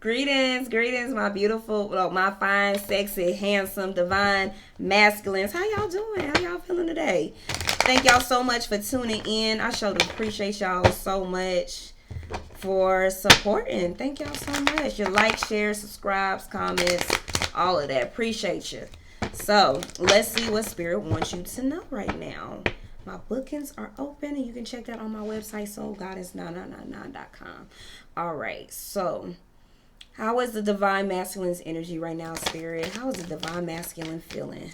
Greetings, my beautiful, well, my fine, sexy, handsome, divine masculines. How y'all doing? How y'all feeling today? Thank y'all so much for tuning in. I sure do appreciate y'all so much for supporting. Thank y'all so much. Your likes, shares, subscribes, comments, all of that. Appreciate you. So let's see what Spirit wants you to know right now. My bookings are open, and you can check that on my website, soulgoddess9999.com. All right, so how is the divine masculine's energy right now, Spirit? How is the divine masculine feeling?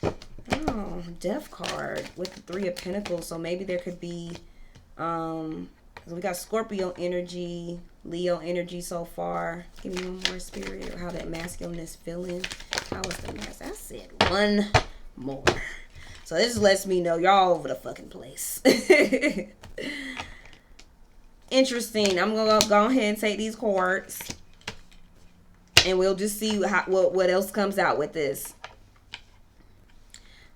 Oh, Death card with the Three of Pentacles. So maybe there could be, we got Scorpio energy, Leo energy so far. Give me one more, Spirit, how that masculine is feeling. How is the masculine? I said one more. So this lets me know y'all all over the fucking place. Interesting. I'm gonna go ahead and take these cards, and we'll just see what else comes out with this.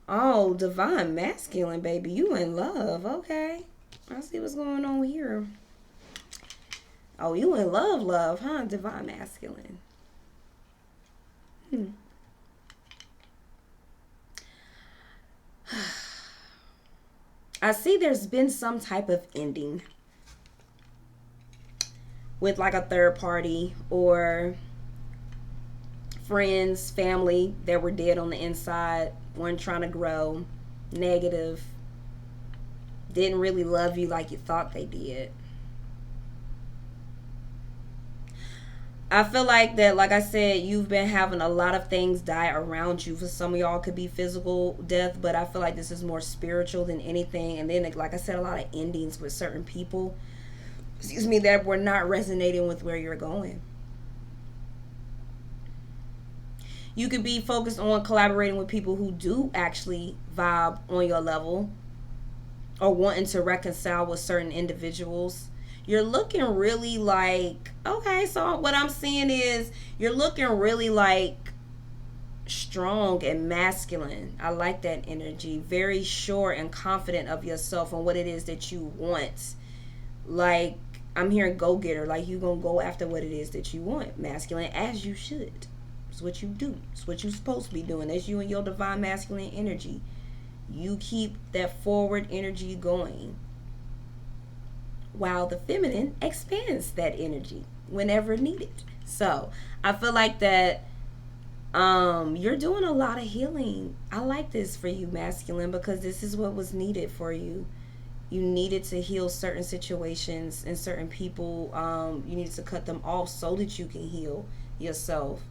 Oh, divine masculine, baby, you in love. Okay, I see what's going on here. Oh, you in love, huh? Divine masculine. I see there's been some type of ending with like a third party or friends, family that were dead on the inside, weren't trying to grow, negative, didn't really love you like you thought they did. I feel like that, like I said, you've been having a lot of things die around you. For some of y'all, it could be physical death, but I feel like this is more spiritual than anything. And then, like I said, a lot of endings with certain people, that were not resonating with where you're going. You could be focused on collaborating with people who do actually vibe on your level, or wanting to reconcile with certain individuals. You're looking really like, okay, so what I'm seeing is you're looking really like strong and masculine. I like that energy. Very sure and confident of yourself and what it is that you want. Like, I'm hearing go-getter. Like, you gonna go after what it is that you want. Masculine, as you should. It's what you do. It's what you're supposed to be doing. That's you and your divine masculine energy. You keep that forward energy going, while the feminine expands that energy whenever needed. So I feel like that you're doing a lot of healing. I like this for you, masculine, because this is what was needed for you. You needed to heal certain situations and certain people. You needed to cut them off so that you can heal yourself.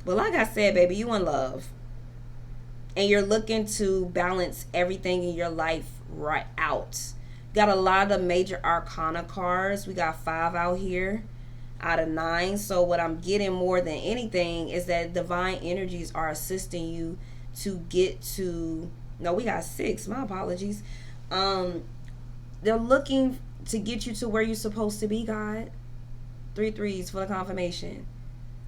But like I said, baby, you in love. And you're looking to balance everything in your life right out. Got a lot of major arcana cards. We got 5 out here out of 9. So what I'm getting more than anything is that divine energies are assisting you to get to, no, we got 6, my apologies. They're looking to get you to where you're supposed to be, God. 3 threes for the confirmation.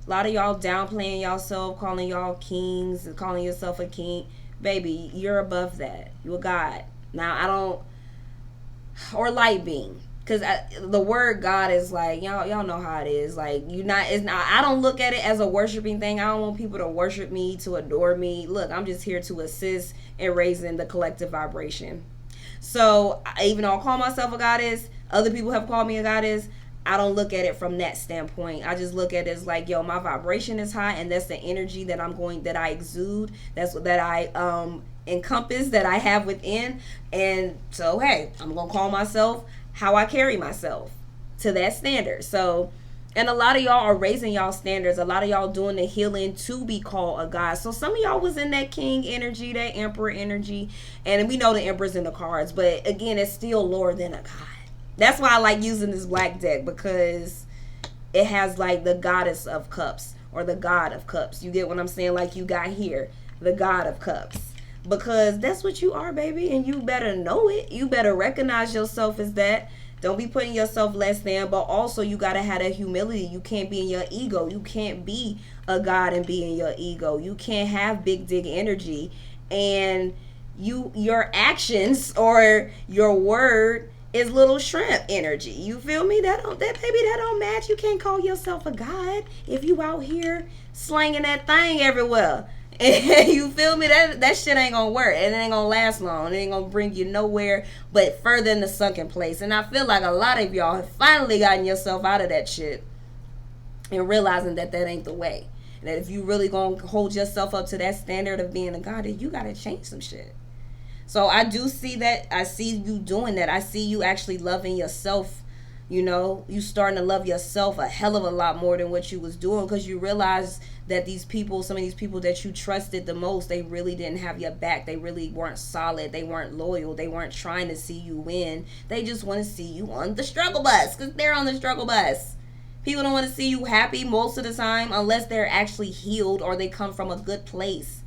A lot of y'all downplaying yourself, calling y'all kings, and calling yourself a king. Baby, you're above that. You're a God. Now, I don't, or light being. Because the word God is like, y'all know how it is. Like, I don't look at it as a worshiping thing. I don't want people to worship me, to adore me. Look, I'm just here to assist in raising the collective vibration. So, even though I call myself a goddess, other people have called me a goddess, I don't look at it from that standpoint. I just look at it as like, yo, my vibration is high, and that's the energy that I exude. That's what that I encompass, that I have within. And so, hey, I'm gonna call myself how I carry myself to that standard. So, and a lot of y'all are raising y'all standards. A lot of y'all doing the healing to be called a god. So some of y'all was in that king energy, that emperor energy, and we know the emperor's in the cards, but again, it's still lower than a god. That's why I like using this black deck, because it has like the goddess of cups or the god of cups. You get what I'm saying? Like you got here, the god of cups. Because that's what you are, baby, and you better know it. You better recognize yourself as that. Don't be putting yourself less than, but also you got to have that humility. You can't be in your ego. You can't be a god and be in your ego. You can't have big dig energy, and your actions or your word is little shrimp energy. You feel me? That don't match. You can't call yourself a god if you out here slanging that thing everywhere. You feel me? That shit ain't gonna work, and it ain't gonna last long. It ain't gonna bring you nowhere but further in the sunken place. And I feel like a lot of y'all have finally gotten yourself out of that shit and realizing that ain't the way. And that if you really gonna hold yourself up to that standard of being a god, then you gotta change some shit. So I do see that. I see you doing that. I see you actually loving yourself. You know, you starting to love yourself a hell of a lot more than what you was doing, because you realize that these people, some of these people that you trusted the most, they really didn't have your back. They really weren't solid. They weren't loyal. They weren't trying to see you win. They just want to see you on the struggle bus, because they're on the struggle bus. People don't want to see you happy most of the time unless they're actually healed or they come from a good place.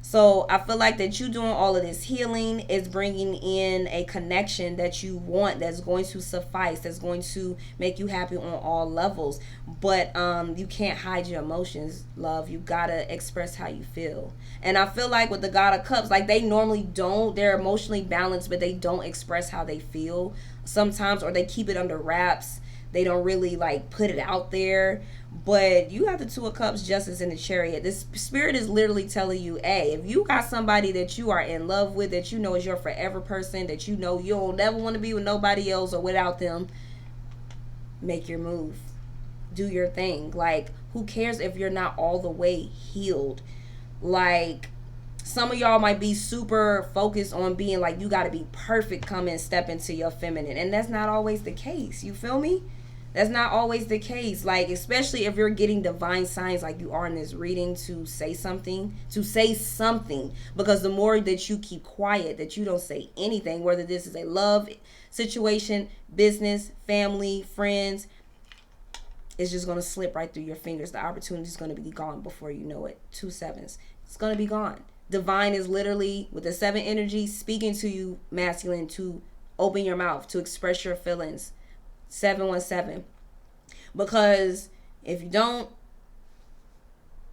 So I feel like that you doing all of this healing is bringing in a connection that you want, that's going to suffice, that's going to make you happy on all levels. But you can't hide your emotions, love. You gotta express how you feel. And I feel like with the God of Cups, like they normally don't, they're emotionally balanced, but they don't express how they feel sometimes, or they keep it under wraps. They don't really like put it out there. But you have the Two of Cups, Justice, in the Chariot. This spirit is literally telling you, hey, if you got somebody that you are in love with, that you know is your forever person, that you know you'll never want to be with nobody else or without them, make your move. Do your thing. Like, who cares if you're not all the way healed? Like, some of y'all might be super focused on being like, you got to be perfect, come and step into your feminine. And that's not always the case. You feel me? That's not always the case. Like, especially if you're getting divine signs like you are in this reading, to say something. Because the more that you keep quiet, that you don't say anything, whether this is a love situation, business, family, friends, it's just going to slip right through your fingers. The opportunity is going to be gone before you know it. 2 sevens. It's going to be gone. Divine is literally, with the 7 energy, speaking to you, masculine, to open your mouth, to express your feelings. 717. Because if you don't,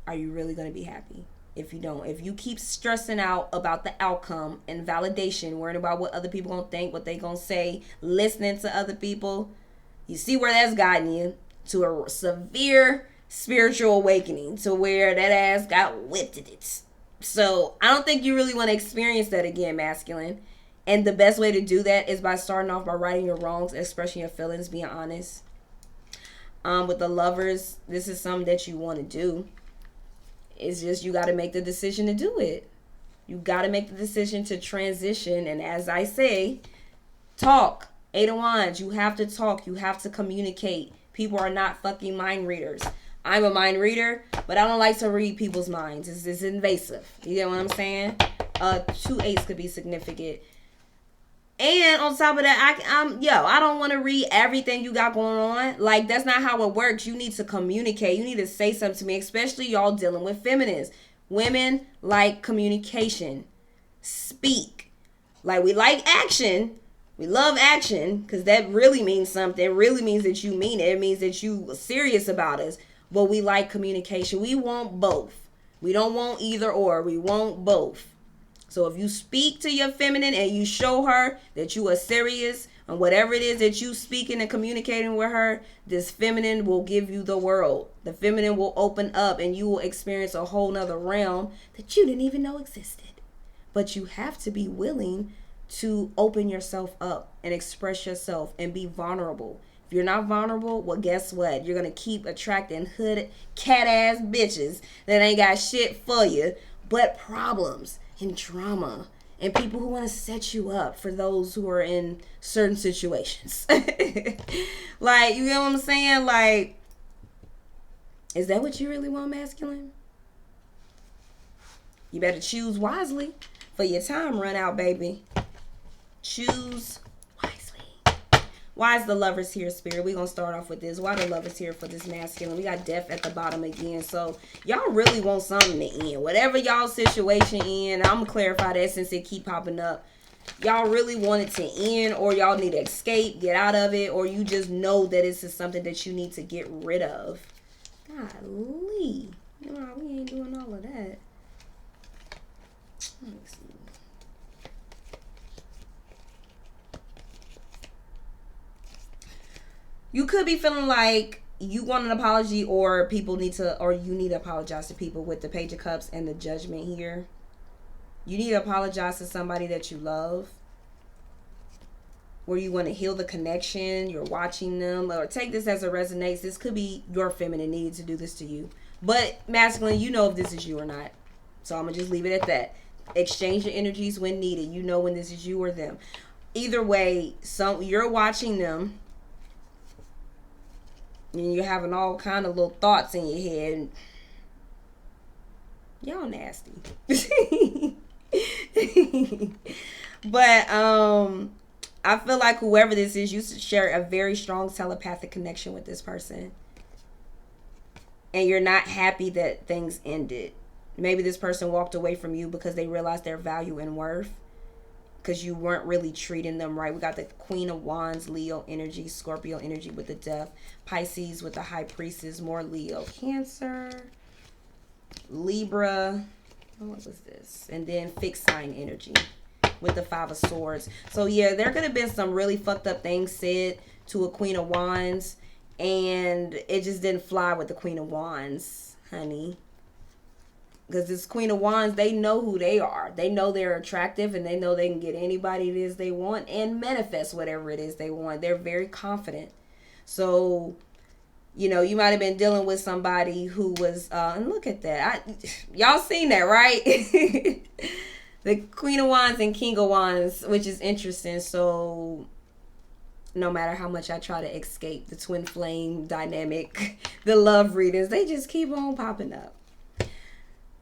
are you really going to be happy? If you don't, if you keep stressing out about the outcome and validation, worrying about what other people going to think, what they going to say, listening to other people, you see where that's gotten you? To a severe spiritual awakening, to where that ass got whipped at it. So I don't think you really want to experience that again, masculine. And the best way to do that is by starting off by righting your wrongs, expressing your feelings, being honest. With the Lovers, this is something that you want to do. It's just you got to make the decision to do it. You got to make the decision to transition. And as I say, talk. 8 of Wands, you have to talk. You have to communicate. People are not fucking mind readers. I'm a mind reader, but I don't like to read people's minds. It's invasive. You get what I'm saying? 2 8s could be significant. And on top of that, I don't want to read everything you got going on. Like, that's not how it works. You need to communicate. You need to say something to me, especially y'all dealing with feminists. Women like communication. Speak. Like, we like action. We love action, because that really means something. It really means that you mean it. It means that you are serious about us. But we like communication. We want both. We don't want either or. We want both. So if you speak to your feminine and you show her that you are serious on whatever it is that you speaking and communicating with her, this feminine will give you the world. The feminine will open up and you will experience a whole nother realm that you didn't even know existed. But you have to be willing to open yourself up and express yourself and be vulnerable. If you're not vulnerable, well, guess what? You're going to keep attracting hood cat-ass bitches that ain't got shit for you but problems and drama and people who want to set you up for those who are in certain situations. Like, you know what I'm saying? Like, is that what you really want, masculine? You better choose wisely for your time run out, baby. Choose wisely. Why is the Lovers here, Spirit? We're going to start off with this. Why the Lovers here for this masculine? We got Death at the bottom again. So y'all really want something to end. Whatever y'all situation in, I'm going to clarify that since it keep popping up. Y'all really want it to end, or y'all need to escape, get out of it, or you just know that this is something that you need to get rid of. Golly. No, we ain't doing all of that. Let me see. You could be feeling like you want an apology, or people need to, or you need to apologize to people with the Page of Cups and the Judgment here. You need to apologize to somebody that you love, where you want to heal the connection. You're watching them, or take this as it resonates. This could be your feminine needing to do this to you. But masculine, you know if this is you or not. So I'm going to just leave it at that. Exchange your energies when needed. You know when this is you or them. Either way, you're watching them, and you're having all kind of little thoughts in your head. Y'all nasty. But I feel like whoever this is, you share a very strong telepathic connection with this person, and you're not happy that things ended. Maybe this person walked away from you because they realized their value and worth, because you weren't really treating them right. We got the Queen of Wands, Leo energy, Scorpio energy with the Death, Pisces with the High Priestess, more Leo, Cancer, Libra, what was this? And then fixed sign energy with the Five of Swords. So yeah, there could have been some really fucked up things said to a Queen of Wands, and it just didn't fly with the Queen of Wands, honey. Because this Queen of Wands, they know who they are. They know they're attractive, and they know they can get anybody it is they want and manifest whatever it is they want. They're very confident. So, you know, you might have been dealing with somebody who was, and look at that. Y'all seen that, right? The Queen of Wands and King of Wands, which is interesting. So, no matter how much I try to escape the twin flame dynamic, the love readings, they just keep on popping up.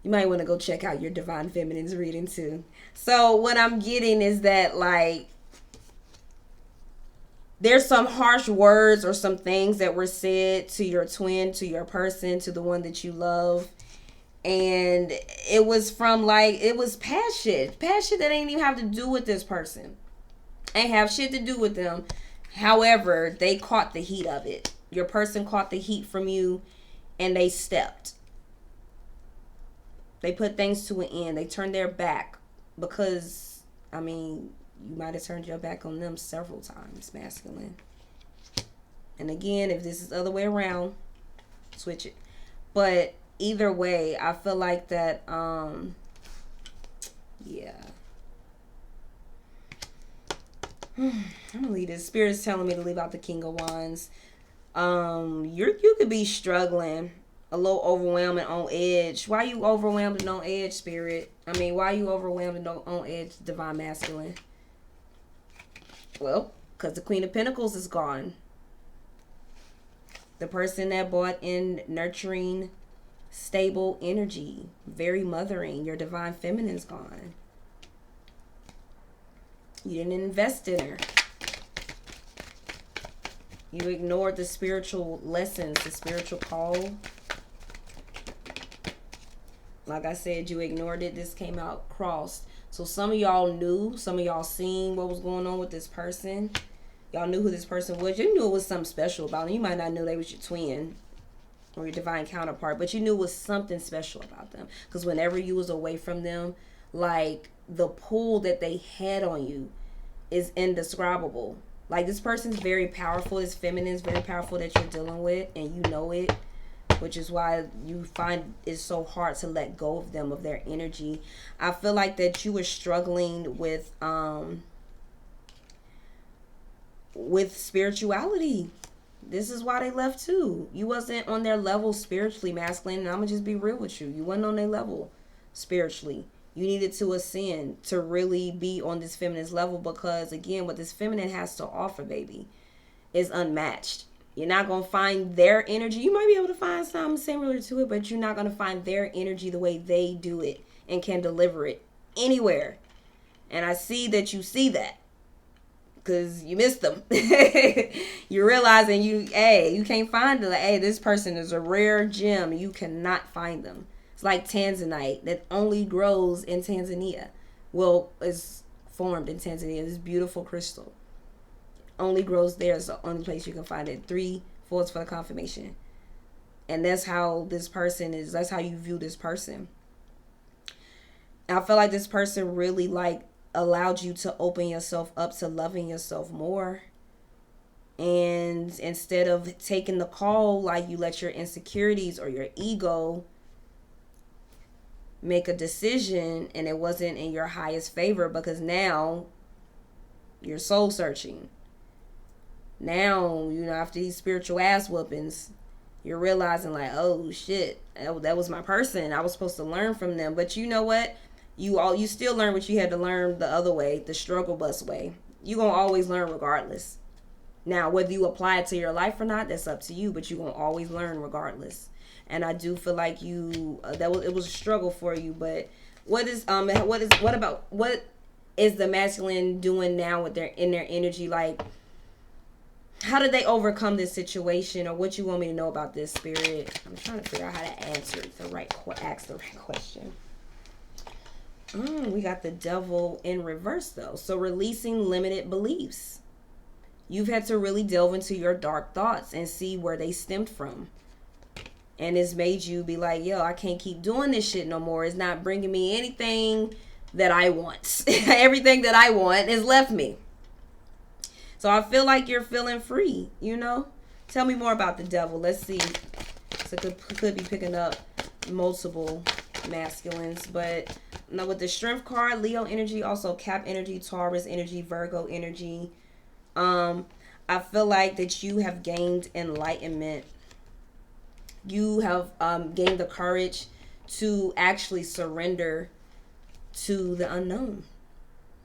You might want to go check out your Divine Feminine's reading too. So what I'm getting is that, like, there's some harsh words or some things that were said to your twin, to your person, to the one that you love. And it was from, like, it was past shit that ain't even have to do with this person. Ain't have shit to do with them. However, they caught the heat of it. Your person caught the heat from you, and they stepped. They put things to an end. They turned their back because, I mean, you might have turned your back on them several times, masculine. And again, if this is the other way around, switch it. But either way, I feel like that, yeah. I'm gonna leave this. Spirit's telling me to leave out the King of Wands. You could be struggling, a little overwhelmed and on edge. Why you overwhelmed and on edge, Spirit? I mean, why you overwhelmed and on edge, Divine Masculine? Well, because the Queen of Pentacles is gone. The person that brought in nurturing, stable energy, very mothering, your Divine Feminine's gone. You didn't invest in her. You ignored the spiritual lessons, the spiritual call. Like I said, you ignored it. This came out crossed. So some of y'all knew, some of y'all seen what was going on with this person. Y'all knew who this person was. You knew it was something special about them. You might not know they was your twin or your divine counterpart, but you knew it was something special about them. Because whenever you was away from them, like, the pull that they had on you is indescribable. Like, this person's very powerful. This feminine is very powerful that you're dealing with, and you know it. Which is why you find it's so hard to let go of them, of their energy. I feel like that you were struggling with spirituality. This is why they left too. You wasn't on their level spiritually, masculine. And I'm gonna just be real with you. You wasn't on their level spiritually. You needed to ascend to really be on this feminine's level, because again, what this feminine has to offer, baby, is unmatched. You're not going to find their energy. You might be able to find something similar to it, but you're not going to find their energy the way they do it and can deliver it anywhere. And I see that you see that, because you missed them. You're realizing you can't find it. Like, hey, this person is a rare gem. You cannot find them. It's like tanzanite that only grows in Tanzania. Well, it's formed in Tanzania. This beautiful crystal only grows there. It's the only place you can find it. 3 fours for the confirmation. And that's how this person is. That's how you view this person. And I feel like this person really, like, allowed you to open yourself up to loving yourself more. And instead of taking the call, like, you let your insecurities or your ego make a decision, and it wasn't in your highest favor, because now you're soul searching. Now, after these spiritual ass whoopings, you're realizing, like, oh shit, that was my person. I was supposed to learn from them. But you know what? You still learn what you had to learn the other way, the struggle bus way. You're going to always learn regardless. Now, whether you apply it to your life or not, that's up to you, but you're going to always learn regardless. And I do feel like it was a struggle for you. But what is the masculine doing now with their energy? Like, how did they overcome this situation, or what you want me to know about this, Spirit? I'm trying to figure out how to ask the right question. We got the Devil in reverse, though. So, releasing limited beliefs. You've had to really delve into your dark thoughts and see where they stemmed from. And it's made you be like, yo, I can't keep doing this shit no more. It's not bringing me anything that I want. Everything that I want has left me. So I feel like you're feeling free, Tell me more about the Devil. Let's see. So could be picking up multiple masculines. But now with the Strength card, Leo energy, also Cap energy, Taurus energy, Virgo energy. I feel like that you have gained enlightenment. You have gained the courage to actually surrender to the unknown.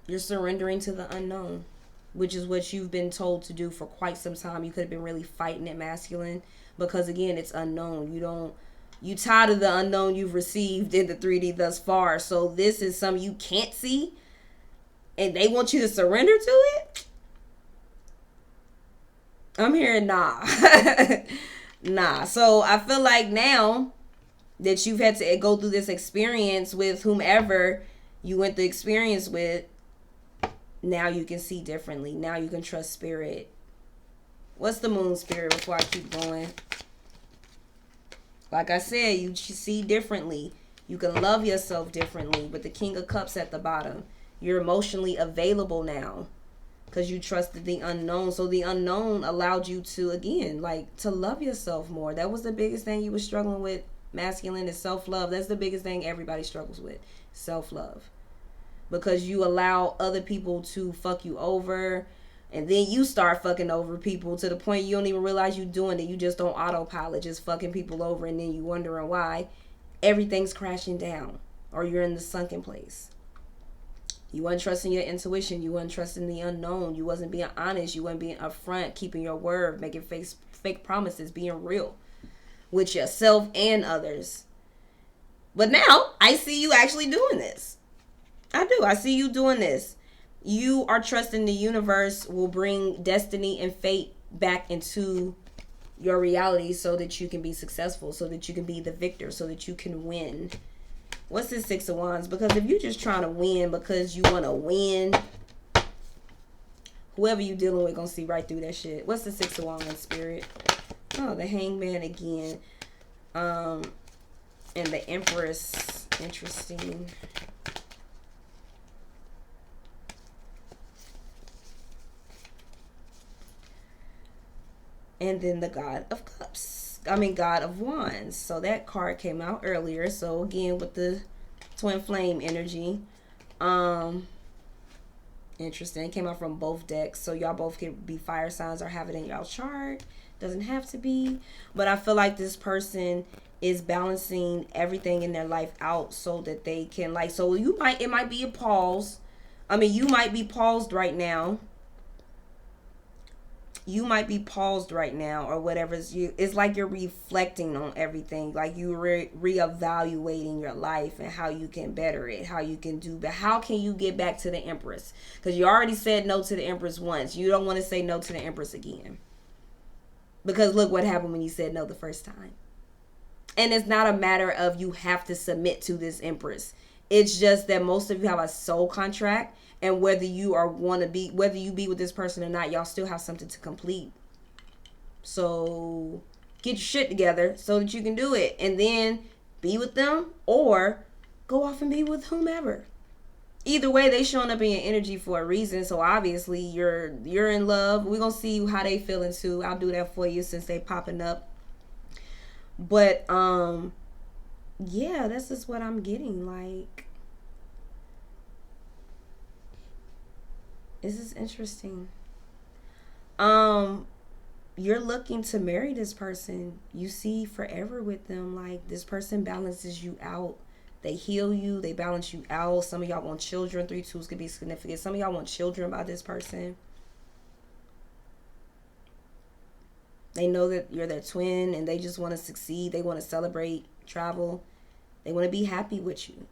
You're surrendering to the unknown, which is what you've been told to do for quite some time. You could have been really fighting it, masculine, because again, it's unknown. You tired of the unknown you've received in the 3D thus far. So this is something you can't see, and they want you to surrender to it. I'm hearing nah. Nah. So I feel like now that you've had to go through this experience with whomever you went the experience with, now you can see differently. Now you can trust Spirit. What's the Moon, Spirit, before I keep going? Like I said, you see differently. You can love yourself differently with the King of Cups at the bottom. You're emotionally available now because you trusted the unknown. So the unknown allowed you to, again, like, to love yourself more. That was the biggest thing you were struggling with, masculine, is self-love. That's the biggest thing everybody struggles with, self-love. Because you allow other people to fuck you over, and then you start fucking over people to the point you don't even realize you're doing it. You just don't autopilot, just fucking people over, and then you wondering why everything's crashing down, or you're in the sunken place. You weren't trusting your intuition. You weren't trusting the unknown. You wasn't being honest. You weren't being upfront, keeping your word, making fake promises, being real with yourself and others. But now I see you actually doing this. I do. I see you doing this. You are trusting the universe will bring destiny and fate back into your reality so that you can be successful, so that you can be the victor, so that you can win. What's this Six of Wands? Because if you're just trying to win because you want to win, whoever you dealing with gonna see right through that shit. What's the Six of Wands, Spirit? Oh, the Hangman again. And the Empress. Interesting. And then the God of Wands. So that card came out earlier. So again, with the twin flame energy. Interesting. It came out from both decks. So y'all both could be fire signs or have it in y'all chart. Doesn't have to be. But I feel like this person is balancing everything in their life out so that they can, like, so it might be a pause. You might be paused right now. You might be paused right now, or whatever. It's like you're reflecting on everything, like you reevaluating your life and how you can better it, how you can do, but how can you get back to the Empress? Because you already said no to the Empress once. You don't want to say no to the Empress again, because look what happened when you said no the first time. And it's not a matter of you have to submit to this Empress. It's just that most of you have a soul contract. And whether you be with this person or not, y'all still have something to complete. So get your shit together so that you can do it. And then be with them or go off and be with whomever. either way, they showing up in your energy for a reason. So obviously you're in love. We're gonna see how they feeling too. I'll do that for you since they popping up. But yeah, this is what I'm getting. Like, this is interesting. Um, you're looking to marry this person. You see forever with them. Like, this person balances you out. They heal you. They balance you out. Some of y'all want children. 3-2s could be significant. Some of y'all want children by this person. They know that you're their twin and they just want to succeed. They want to celebrate, travel. They want to be happy with you.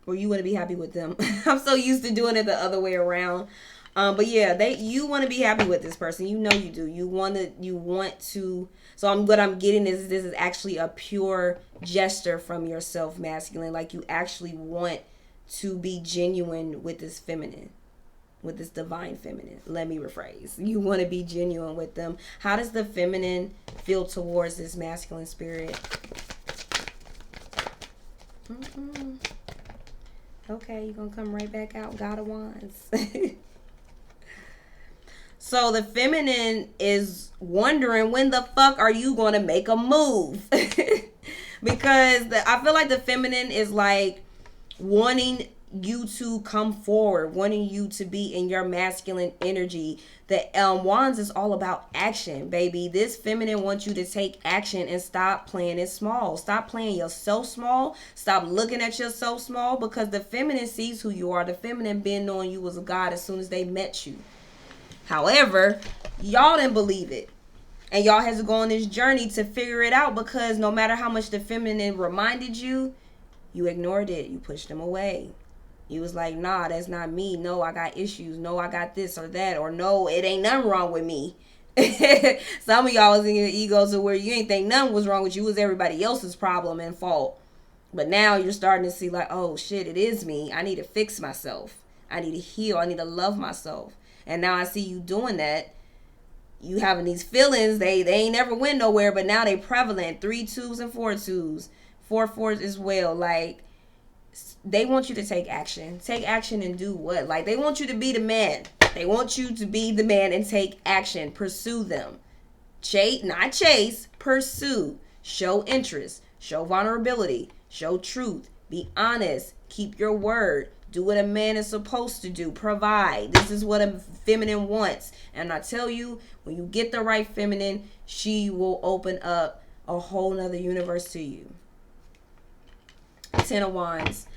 Or you want to be happy with them. I'm so used to doing it the other way around. But yeah, you want to be happy with this person. You know you do. You want to. So what I'm getting is this is actually a pure gesture from yourself, masculine. Like, you actually want to be genuine with this feminine, with this divine feminine. Let me rephrase. You want to be genuine with them. How does the feminine feel towards this masculine spirit? Okay, you're going to come right back out. God of Wands. So the feminine is wondering, when the fuck are you going to make a move? Because I feel like the feminine is like wanting you to come forward, wanting you to be in your masculine energy. The Wands is all about action, baby. This feminine wants you to take action and stop playing it small. Stop playing yourself small. Stop looking at yourself small, because the feminine sees who you are. The feminine been knowing you was a god as soon as they met you. However, y'all didn't believe it. And y'all has to go on this journey to figure it out, because no matter how much the feminine reminded you, you ignored it. You pushed them away. You was like, nah, that's not me. No, I got issues. No, I got this or that. Or no, it ain't nothing wrong with me. Some of y'all was in your ego to where you ain't think nothing was wrong with you. It was everybody else's problem and fault. But now you're starting to see like, oh shit, it is me. I need to fix myself. I need to heal. I need to love myself. And now I see you doing that. You having these feelings. They ain't never went nowhere, but now they prevalent. 3-2s and 4-2s. 4-4s as well. Like, they want you to take action. Take action and do what? Like, they want you to be the man. They want you to be the man and take action. Pursue them. Not chase. Pursue. Show interest. Show vulnerability. Show truth. Be honest. Keep your word. Do what a man is supposed to do. Provide. This is what a feminine wants. And I tell you, when you get the right feminine, she will open up a whole nother universe to you. 10 of Wands.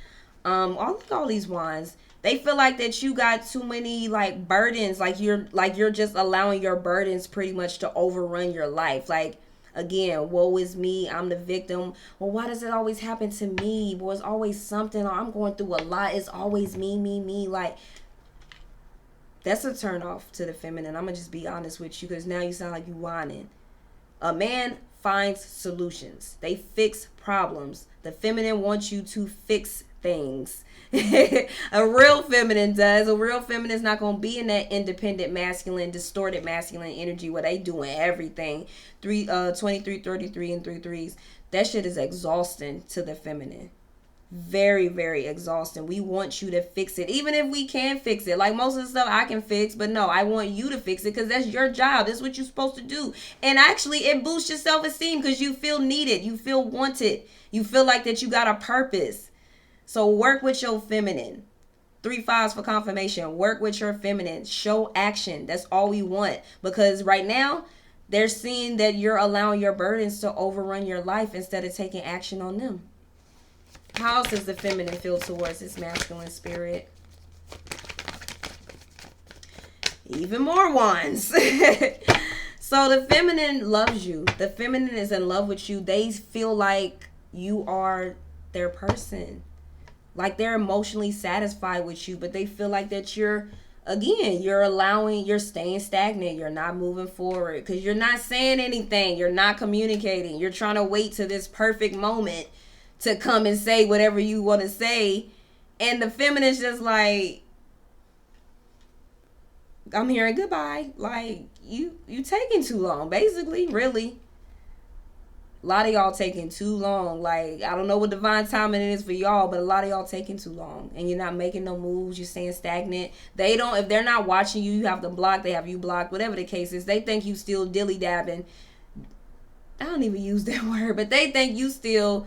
All these wands. They feel like that you got too many like burdens. Like you're just allowing your burdens pretty much to overrun your life. Like, again, woe is me. I'm the victim. Well, why does it always happen to me? Well, it's always something. Or I'm going through a lot. It's always me. Like, that's a turn off to the feminine. I'm going to just be honest with you, because now you sound like you whining. A man finds solutions. They fix problems. The feminine wants you to fix things. A real feminine does. A real feminine is not going to be in that independent masculine, distorted masculine energy where they doing everything. 23, 33, and 3-3s. That shit is exhausting to the feminine. Very, very exhausting. We want you to fix it, even if we can fix it. Like, most of the stuff I can fix, but no, I want you to fix it, because that's your job. That's what you're supposed to do. And actually, it boosts your self-esteem, because you feel needed. You feel wanted. You feel like that you got a purpose. So work with your feminine. 3-5s for confirmation. Work with your feminine. Show action. That's all we want. Because right now, they're seeing that you're allowing your burdens to overrun your life instead of taking action on them. How else does the feminine feel towards this masculine spirit? Even more wands. So the feminine loves you. The feminine is in love with you. They feel like you are their person. Like, they're emotionally satisfied with you, but they feel like that you're staying stagnant. You're not moving forward because you're not saying anything. You're not communicating. You're trying to wait to this perfect moment to come and say whatever you want to say. And the feminine's just like, I'm hearing goodbye. Like, you taking too long, basically, really. A lot of y'all taking too long. Like, I don't know what divine timing it is for y'all, but a lot of y'all taking too long. And you're not making no moves. You're staying stagnant. They don't, if they're not watching you, you have them blocked. They have you blocked. Whatever the case is, they think you still dilly-dabbing. I don't even use that word, but they think you still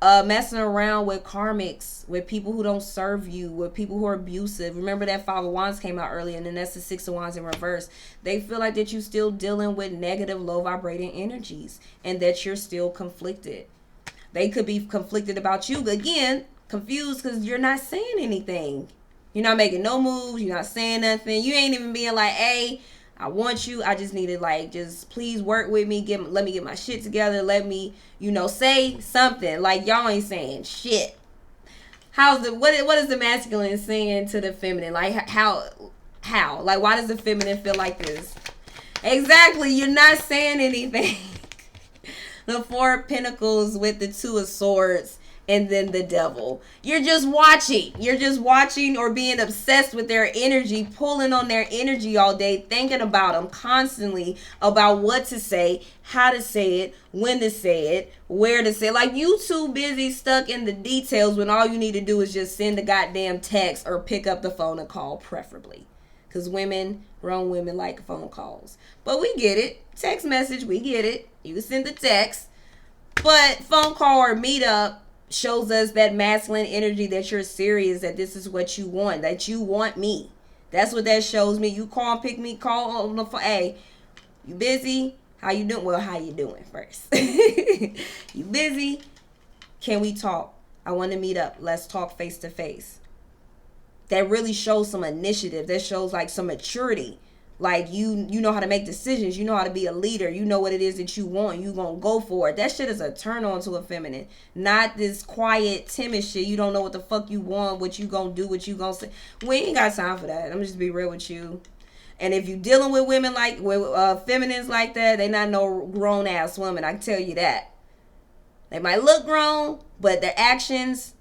messing around with karmics, with people who don't serve you, with people who are abusive. Remember that Five of Wands came out earlier, and then that's the Six of Wands in reverse. They feel like that you still dealing with negative, low vibrating energies, and that you're still conflicted. They could be conflicted about you, but again, confused because you're not saying anything. You're not making no moves. You're not saying nothing. You ain't even being like, hey, I want you. I just need to, like, just please work with me. Let me get my shit together. Let me, say something. Like, y'all ain't saying shit. What is the masculine saying to the feminine? Like, how? Like, why does the feminine feel like this? Exactly. You're not saying anything. The Four of Pentacles with the Two of Swords. And then the Devil. You're just watching. You're just watching or being obsessed with their energy, pulling on their energy all day, thinking about them constantly, about what to say, how to say it, when to say it, where to say it. Like, you too busy stuck in the details when all you need to do is just send a goddamn text or pick up the phone and call, preferably. Because grown women like phone calls. But we get it. Text message, we get it. You can send the text. But phone call or meet up shows us that masculine energy, that you're serious, that this is what you want, that you want me. That's what that shows me. You call and pick me, call on the phone. Hey, you busy? How you doing? Well, how you doing first? You busy? Can we talk? I want to meet up. Let's talk face to face. That really shows some initiative. That shows like some maturity. Like, you know how to make decisions. You know how to be a leader. You know what it is that you want. You gonna go for it. That shit is a turn on to a feminine. Not this quiet, timid shit. You don't know what the fuck you want, what you gonna do, what you gonna say. We ain't got time for that. I'm just be real with you. And if you dealing with women feminines like that, they not no grown ass woman. I can tell you that. They might look grown, but their actions,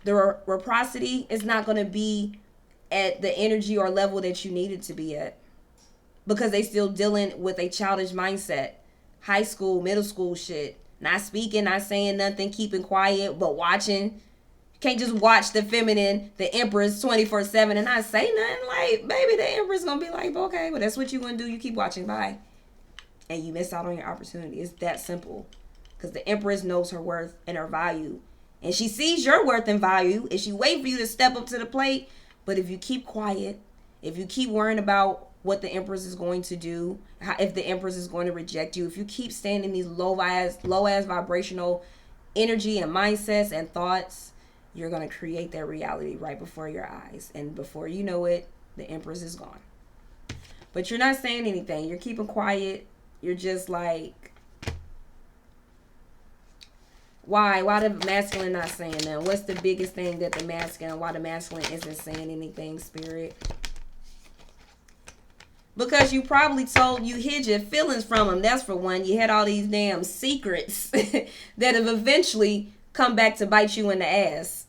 the reciprocity is not gonna be at the energy or level that you need it to be at, because they still dealing with a childish mindset, high school, middle school shit, not speaking, not saying nothing, keeping quiet, but watching. You can't just watch the feminine, the Empress 24/7 and not say nothing. Like, baby, the Empress gonna be like, okay, well, that's what you gonna do. You keep watching, bye. And you miss out on your opportunity. It's that simple, because the Empress knows her worth and her value, and she sees your worth and value, and she wait for you to step up to the plate. But if you keep quiet, if you keep worrying about what the Empress is going to do, if the Empress is going to reject you, if you keep staying in these low ass vibrational energy and mindsets and thoughts, you're going to create that reality right before your eyes. And before you know it, the Empress is gone. But you're not saying anything. You're keeping quiet. You're just like, why the masculine not saying that? What's the biggest thing that why the masculine isn't saying anything, Spirit? Because you probably you hid your feelings from him. That's for one. You had all these damn secrets that have eventually come back to bite you in the ass.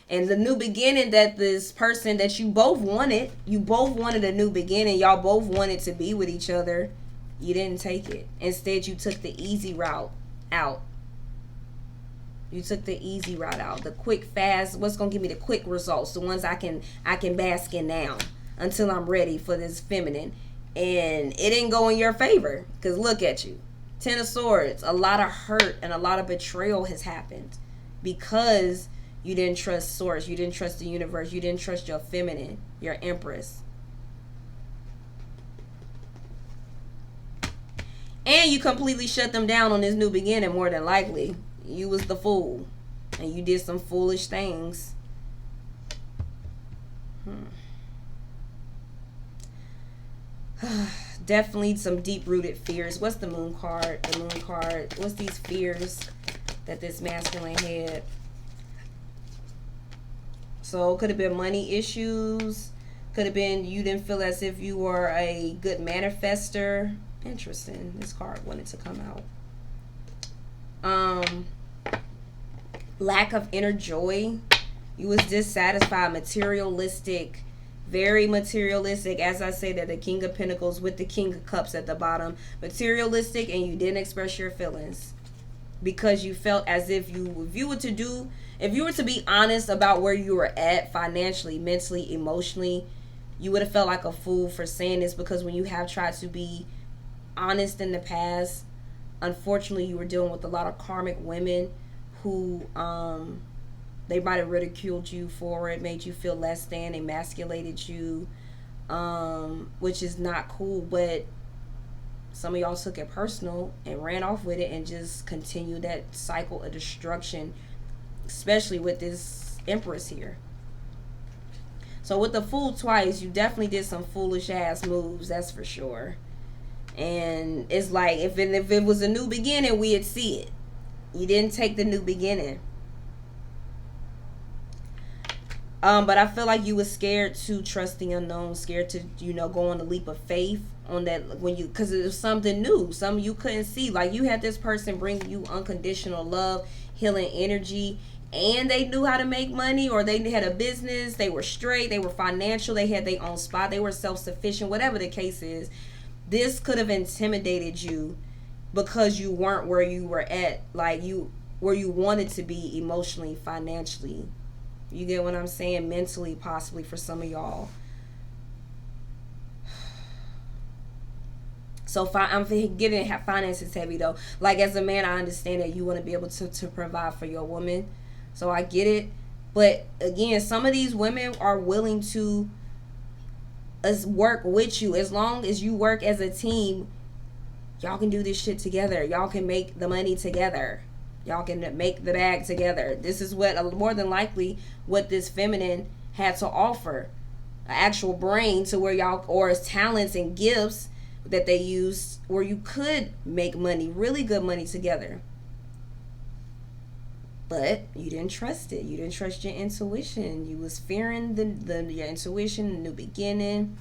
And the new beginning that this person that you both wanted a new beginning. Y'all both wanted to be with each other. You didn't take it. Instead, you took the easy route out. You took the easy route out. The quick, fast, what's going to give me the quick results? The ones I can bask in now until I'm ready for this feminine. And it didn't go in your favor, because look at you. Ten of Swords. A lot of hurt and a lot of betrayal has happened because you didn't trust Source. You didn't trust the universe. You didn't trust your feminine, your Empress. And you completely shut them down on this new beginning, more than likely. You was the fool. And you did some foolish things. Definitely some deep-rooted fears. What's the Moon card? The Moon card. What's these fears that this masculine had? So, could have been money issues. Could have been you didn't feel as if you were a good manifester. Interesting. This card wanted to come out. Lack of inner joy. You was dissatisfied, materialistic. Very materialistic. As I say, that the King of Pentacles with the King of Cups at the bottom. Materialistic, and you didn't express your feelings because you felt as if you were to do, if you were to be honest about where you were at financially, mentally, emotionally, you would have felt like a fool for saying this, because when you have tried to be honest in the past, unfortunately you were dealing with a lot of karmic women who they might have ridiculed you for it, made you feel less than, emasculated you, which is not cool. But some of y'all took it personal and ran off with it and just continued that cycle of destruction, especially with this Empress here. So with the Fool twice, you definitely did some foolish ass moves, that's for sure. And it's like, if it was a new beginning, we'd see it. You didn't take the new beginning. But I feel like you was scared to trust the unknown, scared to, go on the leap of faith on that, because it was something new, something you couldn't see. Like, you had this person bring you unconditional love, healing energy, and they knew how to make money, or they had a business, they were straight, they were financial, they had their own spot, they were self-sufficient, whatever the case is. This could have intimidated you because you weren't where you were at, like where you wanted to be emotionally, financially. You get what I'm saying? Mentally, possibly, for some of y'all. So I'm getting finances heavy though. Like, as a man, I understand that you want to be able to provide for your woman. So I get it. But again, some of these women are willing to work with you. As long as you work as a team, y'all can do this shit together. Y'all can make the money together. Y'all can make the bag together. This is what, more than likely, what this feminine had to offer. An actual brain to where y'all, or talents and gifts that they used, where you could make money, really good money together. But you didn't trust it. You didn't trust your intuition. You was fearing your intuition, the new beginning.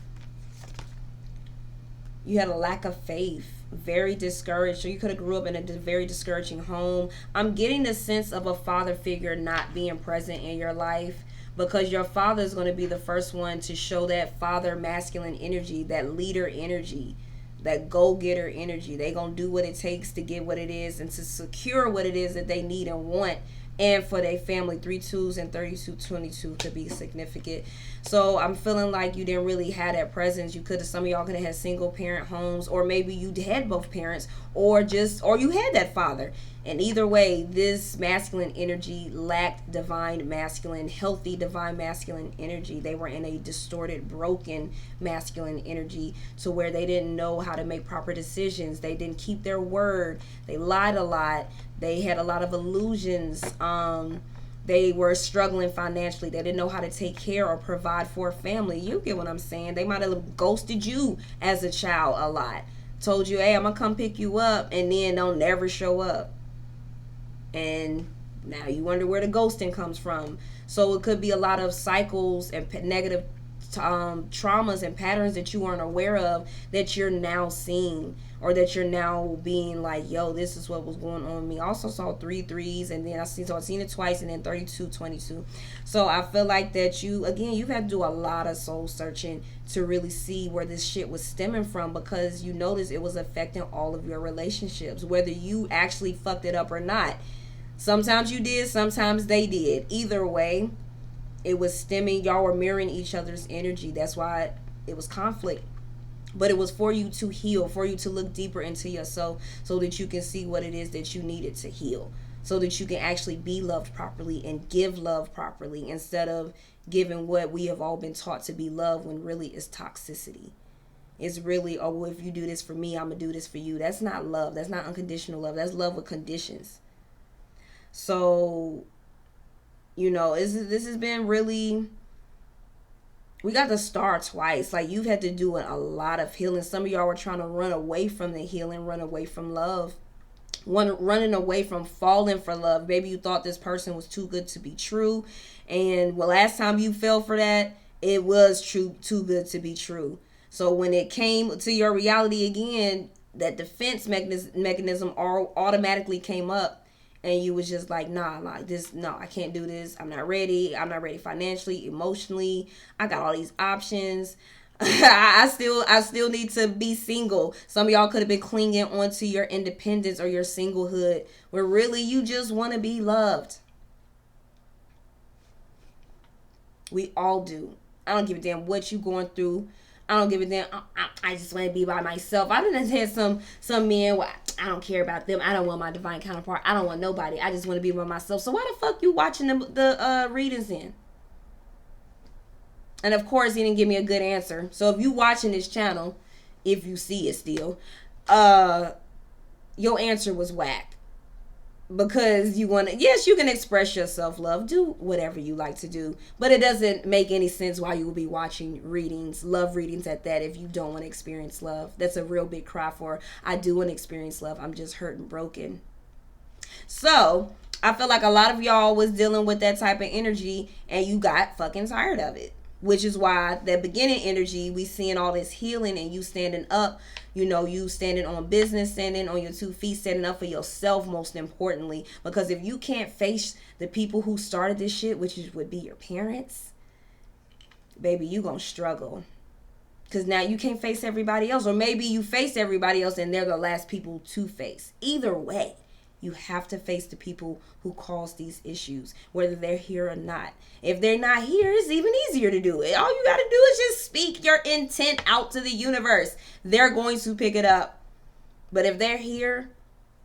You had a lack of faith. Very discouraged. Or you could have grew up in a very discouraging home. I'm getting the sense of a father figure not being present in your life, because your father is going to be the first one to show that father masculine energy, that leader energy, that go-getter energy. They going to do what it takes to get what it is and to secure what it is that they need and want, and for their family. 3 2s and 3222 could be significant. So I'm feeling like you didn't really have that presence. You could have, some of y'all could have had single parent homes, or maybe you had both parents, or you had that father. And either way, this masculine energy lacked divine masculine, healthy divine masculine energy. They were in a distorted, broken masculine energy, to where they didn't know how to make proper decisions. They didn't keep their word. They lied a lot. They had a lot of illusions. They were struggling financially. They didn't know how to take care or provide for a family. You get what I'm saying? They might have ghosted you as a child a lot. Told you, hey, I'm going to come pick you up, and then don't never show up. And now you wonder where the ghosting comes from. So it could be a lot of cycles and negative traumas and patterns that you weren't aware of, that you're now seeing, or that you're now being like, yo, this is what was going on with me. I also saw 3 3s, and then I've seen it twice, and then 3222. So I feel like that you've had to do a lot of soul searching to really see where this shit was stemming from, because you notice it was affecting all of your relationships, whether you actually fucked it up or not. Sometimes you did, sometimes they did. Either way, it was stemming. Y'all were mirroring each other's energy. That's why it was conflict. But it was for you to heal, for you to look deeper into yourself, so that you can see what it is that you needed to heal, so that you can actually be loved properly and give love properly, instead of giving what we have all been taught to be love, when really it's toxicity. It's really, oh, well, if you do this for me, I'm going to do this for you. That's not love. That's not unconditional love. That's love with conditions. So, this has been really, we got the star twice. Like, you've had to do a lot of healing. Some of y'all were trying to run away from the healing, run away from love, running away from falling for love. Maybe you thought this person was too good to be true. And last time you fell for that, it was too good to be true. So when it came to your reality again, that defense mechanism automatically came up. and you was just like, nah, like this, no, I can't do this. I'm not ready. I'm not ready financially, emotionally. I got all these options. I still need to be single. Some of y'all could have been clinging onto your independence or your singlehood, where really you just want to be loved. We all do. I don't give a damn what you going through. I don't give a damn. I just want to be by myself. I done had some men. Well, I don't care about them. I don't want my divine counterpart. I don't want nobody. I just want to be by myself. So why the fuck you watching the readings in? And of course, he didn't give me a good answer. So if you watching this channel, if you see it still, your answer was whack. Because you want to, yes, you can express your self-love, do whatever you like to do, but it doesn't make any sense why you will be watching readings, love readings at that, if you don't want to experience love. That's a real big cry for, I do want to experience love, I'm just hurt and broken. So I feel like a lot of y'all was dealing with that type of energy and you got fucking tired of it, which is why that beginning energy, we seeing all this healing and you standing up, you know, you standing on business, standing on your 2 feet, standing up for yourself, most importantly. Because if you can't face the people who started this shit, which would be your parents, baby, you gonna struggle. Because now you can't face everybody else. Or maybe you face everybody else and they're the last people to face. Either way, you have to face the people who cause these issues, whether they're here or not. If they're not here, it's even easier to do it. All you got to do is just speak your intent out to the universe. They're going to pick it up. But if they're here,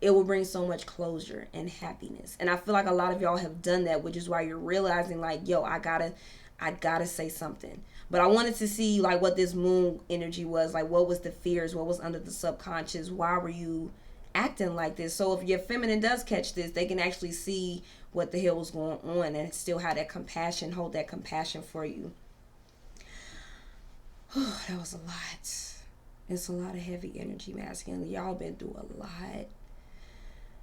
it will bring so much closure and happiness. And I feel like a lot of y'all have done that, which is why you're realizing like, yo, I gotta say something. But I wanted to see like what this moon energy was. Like, what was the fears? What was under the subconscious? Why were you acting like this? So if your feminine does catch this, they can actually see what the hell was going on and still have that compassion, hold that compassion for you. That was a lot. It's a lot of heavy energy, masculine. Y'all been through a lot.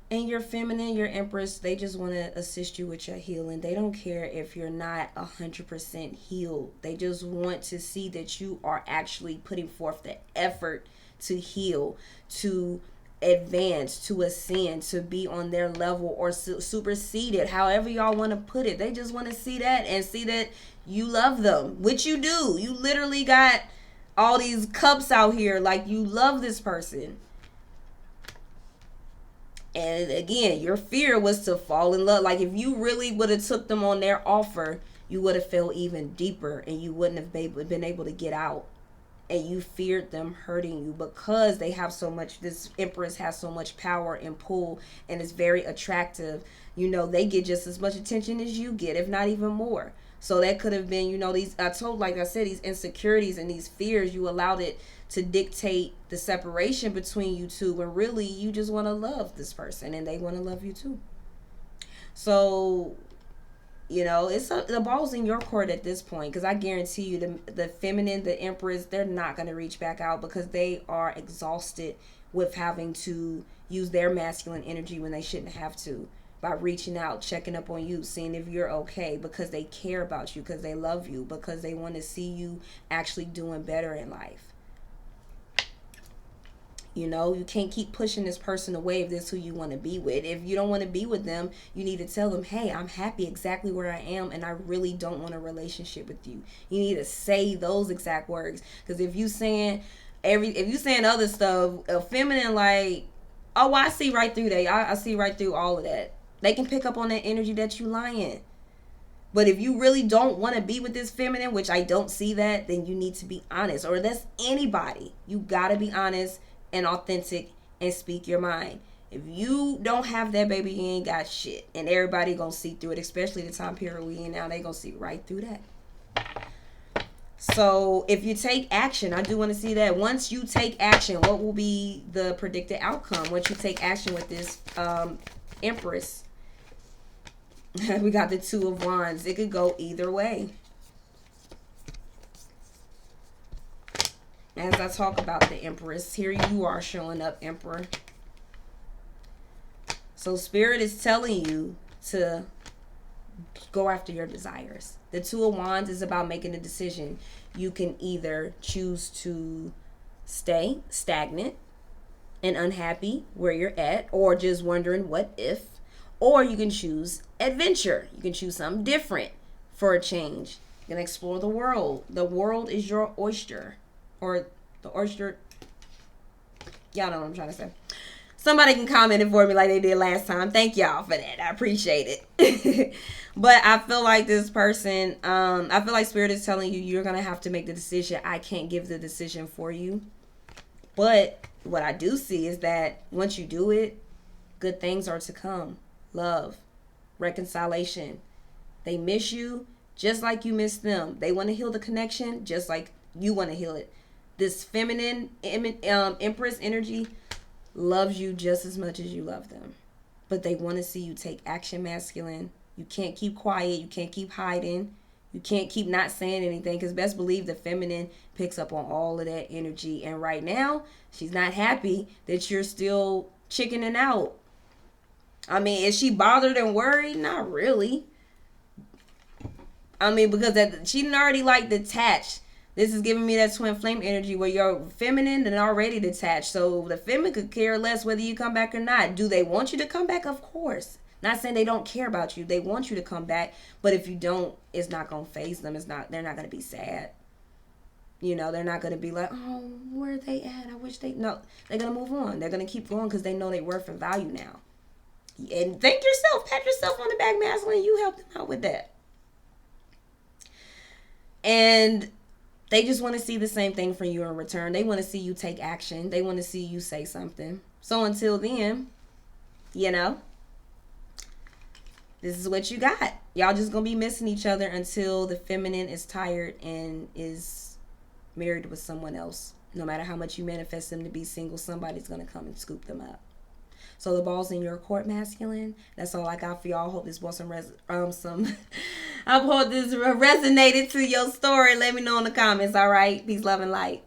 And your feminine, your empress, they just want to assist you with your healing. They don't care if you're not 100% healed. They just want to see that you are actually putting forth the effort to heal, to advance, to ascend, to be on their level or supersede it, however y'all want to put it. They just want to see that and see that you love them, which you do. You literally got all these cups out here like you love this person. And again, your fear was to fall in love. Like if you really would have took them on their offer, you would have fell even deeper and you wouldn't have been able to get out. And you feared them hurting you because they have so much, this empress has so much power and pull and is very attractive. You know, they get just as much attention as you get, if not even more. So that could have been, you know, these, like I said, these insecurities and these fears, you allowed it to dictate the separation between you two when really you just want to love this person and they want to love you too. So, you know, it's the ball's in your court at this point, because I guarantee you the feminine, the empress, they're not going to reach back out because they are exhausted with having to use their masculine energy when they shouldn't have to, by reaching out, checking up on you, seeing if you're okay, because they care about you, because they love you, because they want to see you actually doing better in life. You know, you can't keep pushing this person away if this is who you want to be with. If you don't want to be with them, you need to tell them, hey, I'm happy exactly where I am and I really don't want a relationship with you. You need to say those exact words. Because if you saying other stuff, a feminine like, oh, I see right through that. I see right through all of that. They can pick up on that energy that you lying. But if you really don't want to be with this feminine, which I don't see that, then you need to be honest. Or that's anybody. You got to be honest and authentic and speak your mind. If you don't have that, baby, you ain't got shit. And everybody gonna see through it, especially the time period we in now. They gonna see right through that. So if you take action, I do want to see that. Once you take action, what will be the predicted outcome? Once you take action with this empress, we got the 2 of Wands. It could go either way. As I talk about the empress, here you are showing up, emperor. So spirit is telling you to go after your desires. The 2 of Wands is about making a decision. You can either choose to stay stagnant and unhappy where you're at, or just wondering what if, Or you can choose adventure. You can choose something different for a change. You can explore the world. The world is your oyster. Or the oyster. Y'all know what I'm trying to say. Somebody can comment it for me like they did last time. Thank y'all for that. I appreciate it. But I feel like this person, I feel like Spirit is telling you you're going to have to make the decision. I can't give the decision for you. But what I do see is that once you do it, good things are to come. Love, reconciliation. They miss you just like you miss them. They want to heal the connection just like you want to heal it. This feminine Empress energy loves you just as much as you love them. But they want to see you take action, masculine. You can't keep quiet. You can't keep hiding. You can't keep not saying anything, because best believe the feminine picks up on all of that energy. And right now, she's not happy that you're still chickening out. I mean, is she bothered and worried? Not really. I mean, because she didn't already like detached. This is giving me that twin flame energy where you're feminine and already detached. So the feminine could care less whether you come back or not. Do they want you to come back? Of course. Not saying they don't care about you. They want you to come back. But if you don't, it's not going to faze them. They're not going to be sad. You know, they're not going to be like, oh, where are they at? I wish they... No, they're going to move on. They're going to keep going because they know their worth and value now. And thank yourself. Pat yourself on the back, masculine. You helped them out with that. And they just want to see the same thing from you in return. They want to see you take action. They want to see you say something. So until then, you know, this is what you got. Y'all just going to be missing each other until the feminine is tired and is married with someone else. No matter how much you manifest them to be single, somebody's going to come and scoop them up. So the ball's in your court, masculine. That's all I got for y'all. Hope this was I hope this resonated to your story. Let me know in the comments. All right. Peace, love, and light.